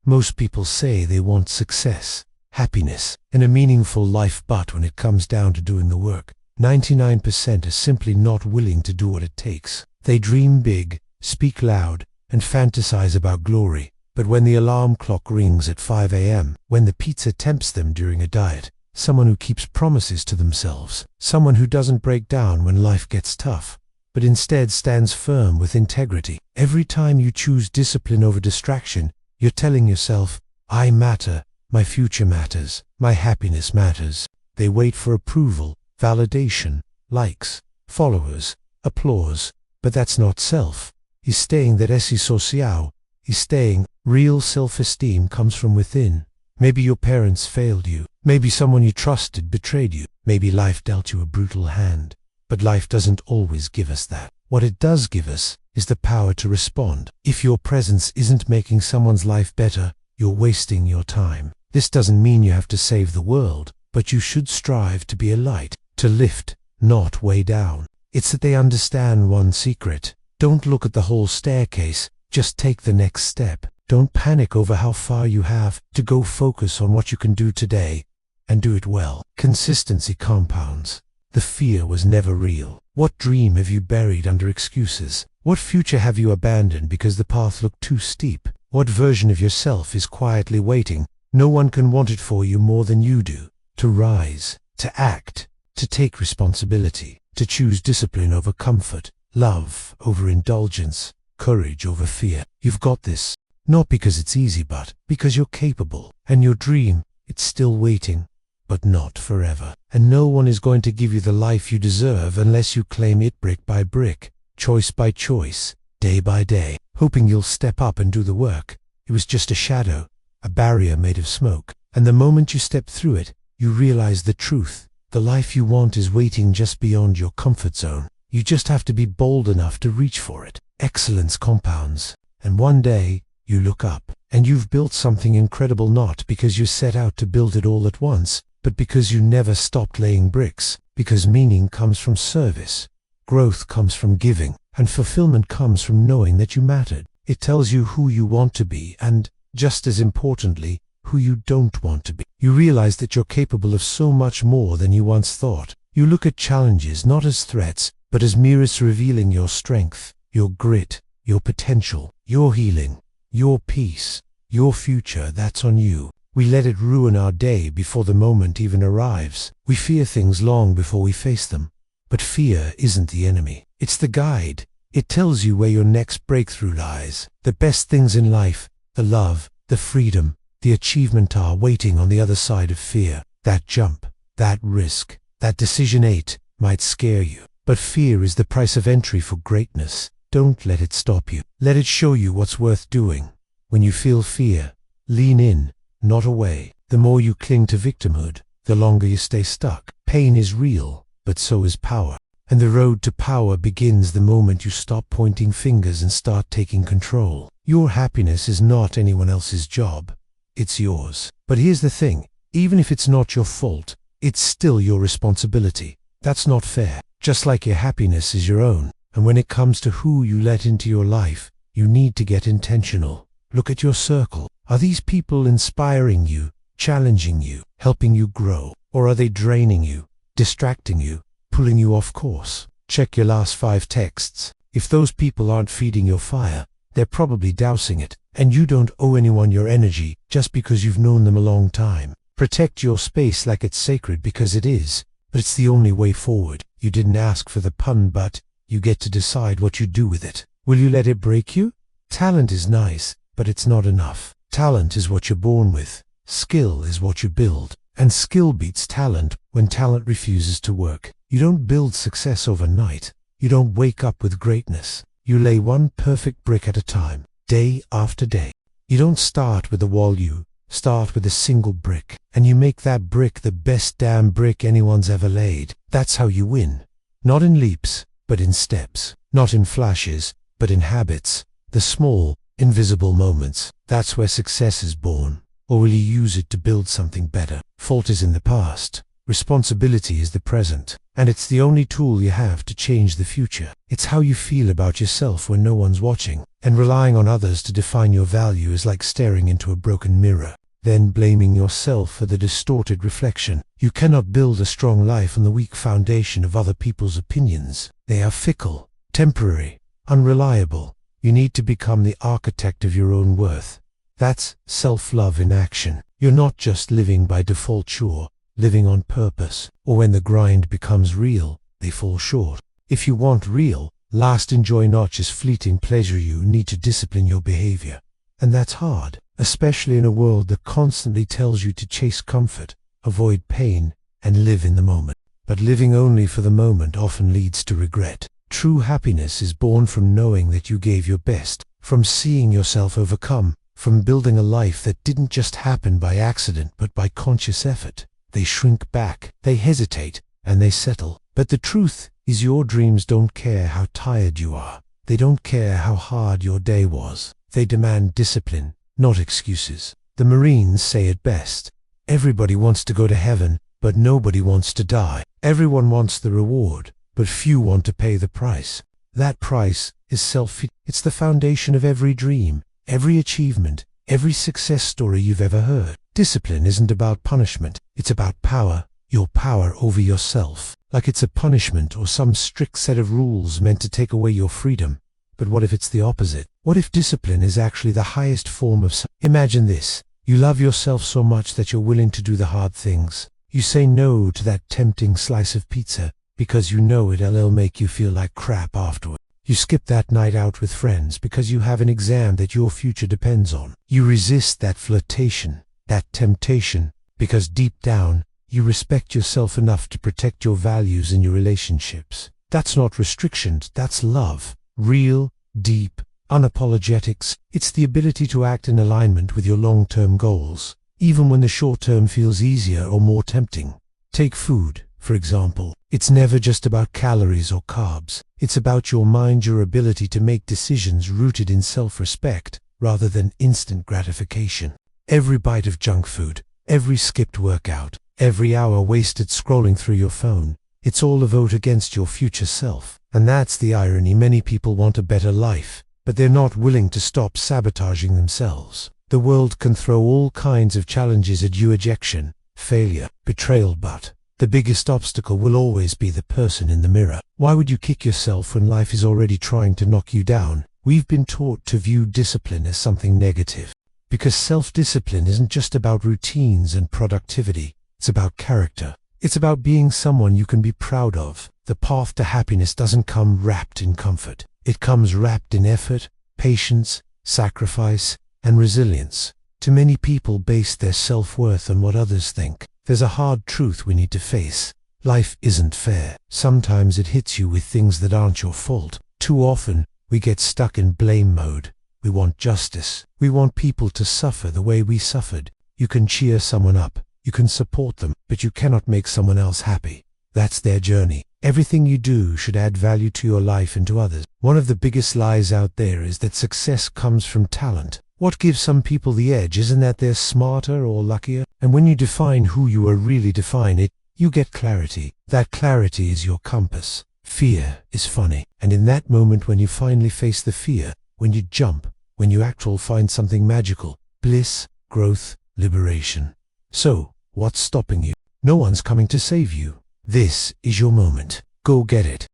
Most people say they want success, happiness, and a meaningful life, but when it comes down to doing the work, 99% are simply not willing to do what it takes. They dream big, speak loud, and fantasize about glory, but when the alarm clock rings at 5 a.m., when the pizza tempts them during a diet, someone who keeps promises to themselves, someone who doesn't break down when life gets tough, but instead stands firm with integrity. Every time you choose discipline over distraction, you're telling yourself, I matter, my future matters, my happiness matters. They wait for approval, validation, likes, followers, applause, but that's not self. He's staying that esse social. He's staying. Real self-esteem comes from within. Maybe your parents failed you. Maybe someone you trusted betrayed you. Maybe life dealt you a brutal hand. But life doesn't always give us that. What it does give us is the power to respond. If your presence isn't making someone's life better, you're wasting your time. This doesn't mean you have to save the world, but you should strive to be a light, to lift, not weigh down. It's that they understand one secret. Don't look at the whole staircase, just take the next step. Don't panic over how far you have to go. Focus on what you can do today, and do it well. Consistency compounds. The fear was never real. What dream have you buried under excuses? What future have you abandoned because the path looked too steep? What version of yourself is quietly waiting? No one can want it for you more than you do. To rise, to act, to take responsibility, to choose discipline over comfort, love over indulgence, courage over fear. You've got this. Not because it's easy, but because you're capable. And your dream, it's still waiting, but not forever. And no one is going to give you the life you deserve unless you claim it brick by brick, choice by choice, day by day, hoping you'll step up and do the work. It was just a shadow, a barrier made of smoke. And the moment you step through it, you realize the truth. The life you want is waiting just beyond your comfort zone. You just have to be bold enough to reach for it. Excellence compounds. And one day, you look up, and you've built something incredible, not because you set out to build it all at once, but because you never stopped laying bricks. Because meaning comes from service, growth comes from giving, and fulfillment comes from knowing that you mattered. It tells you who you want to be, and, just as importantly, who you don't want to be. You realize that you're capable of so much more than you once thought. You look at challenges not as threats, but as mirrors revealing your strength, your grit, your potential, your healing, your peace, your future. That's on you. We let it ruin our day before the moment even arrives. We fear things long before we face them. But fear isn't the enemy. It's the guide. It tells you where your next breakthrough lies. The best things in life, the love, the freedom, the achievement are waiting on the other side of fear. That jump, that risk, that decision might scare you. But fear is the price of entry for greatness. Don't let it stop you. Let it show you what's worth doing. When you feel fear, lean in, not away. The more you cling to victimhood, the longer you stay stuck. Pain is real, but so is power. And the road to power begins the moment you stop pointing fingers and start taking control. Your happiness is not anyone else's job. It's yours. But here's the thing, even if it's not your fault, it's still your responsibility. That's not fair. Just like your happiness is your own. And when it comes to who you let into your life, you need to get intentional. Look at your circle. Are these people inspiring you, challenging you, helping you grow? Or are they draining you, distracting you, pulling you off course? Check your last 5 texts. If those people aren't feeding your fire, they're probably dousing it. And you don't owe anyone your energy just because you've known them a long time. Protect your space like it's sacred, because it is, but it's the only way forward. You didn't ask for the pun, but you get to decide what you do with it. Will you let it break you? Talent is nice, but it's not enough. Talent is what you're born with. Skill is what you build. And skill beats talent when talent refuses to work. You don't build success overnight. You don't wake up with greatness. You lay one perfect brick at a time, day after day. You don't start with a wall, you start with a single brick. And you make that brick the best damn brick anyone's ever laid. That's how you win. Not in leaps, but in steps. Not in flashes, but in habits. The small, invisible moments. That's where success is born. Or will you use it to build something better? Fault is in the past. Responsibility is the present. And it's the only tool you have to change the future. It's how you feel about yourself when no one's watching. And relying on others to define your value is like staring into a broken mirror, then blaming yourself for the distorted reflection. You cannot build a strong life on the weak foundation of other people's opinions. They are fickle, temporary, unreliable. You need to become the architect of your own worth. That's self-love in action. You're not just living by default, you're living on purpose. Or when the grind becomes real, they fall short. If you want real, lasting joy, not just fleeting pleasure, you need to discipline your behavior. And that's hard, especially in a world that constantly tells you to chase comfort, avoid pain, and live in the moment. But living only for the moment often leads to regret. True happiness is born from knowing that you gave your best, from seeing yourself overcome, from building a life that didn't just happen by accident but by conscious effort. They shrink back, they hesitate, and they settle. But the truth is, your dreams don't care how tired you are. They don't care how hard your day was. They demand discipline, not excuses. The Marines say it best. Everybody wants to go to heaven, but nobody wants to die. Everyone wants the reward, but few want to pay the price. That price is self. It's the foundation of every dream, every achievement, every success story you've ever heard. Discipline isn't about punishment, it's about power, your power over yourself. Like it's a punishment or some strict set of rules meant to take away your freedom. But what if it's the opposite? What if discipline is actually the highest form of Imagine this. You love yourself so much that you're willing to do the hard things. You say no to that tempting slice of pizza because you know it'll make you feel like crap afterward. You skip that night out with friends because you have an exam that your future depends on. You resist that flirtation, that temptation, because deep down, you respect yourself enough to protect your values in your relationships. That's not restriction, that's love. Real, deep, unapologetics. It's the ability to act in alignment with your long-term goals, even when the short-term feels easier or more tempting. Take food, for example. It's never just about calories or carbs. It's about your mind, your ability to make decisions rooted in self-respect rather than instant gratification. Every bite of junk food, every skipped workout, every hour wasted scrolling through your phone, it's all a vote against your future self. And that's the irony. Many people want a better life, but they're not willing to stop sabotaging themselves. The world can throw all kinds of challenges at you: rejection, failure, betrayal, but the biggest obstacle will always be the person in the mirror. Why would you kick yourself when life is already trying to knock you down? We've been taught to view discipline as something negative, because self-discipline isn't just about routines and productivity. It's about character. It's about being someone you can be proud of. The path to happiness doesn't come wrapped in comfort. It comes wrapped in effort, patience, sacrifice, and resilience. Too many people base their self-worth on what others think. There's a hard truth we need to face. Life isn't fair. Sometimes it hits you with things that aren't your fault. Too often, we get stuck in blame mode. We want justice. We want people to suffer the way we suffered. You can cheer someone up. You can support them, but you cannot make someone else happy. That's their journey. Everything you do should add value to your life and to others. One of the biggest lies out there is that success comes from talent. What gives some people the edge isn't that they're smarter or luckier. And when you define who you are, really define it, you get clarity. That clarity is your compass. Fear is funny. And in that moment when you finally face the fear, when you jump, when you act, will find something magical. Bliss, growth, liberation. So, what's stopping you? No one's coming to save you. This is your moment. Go get it.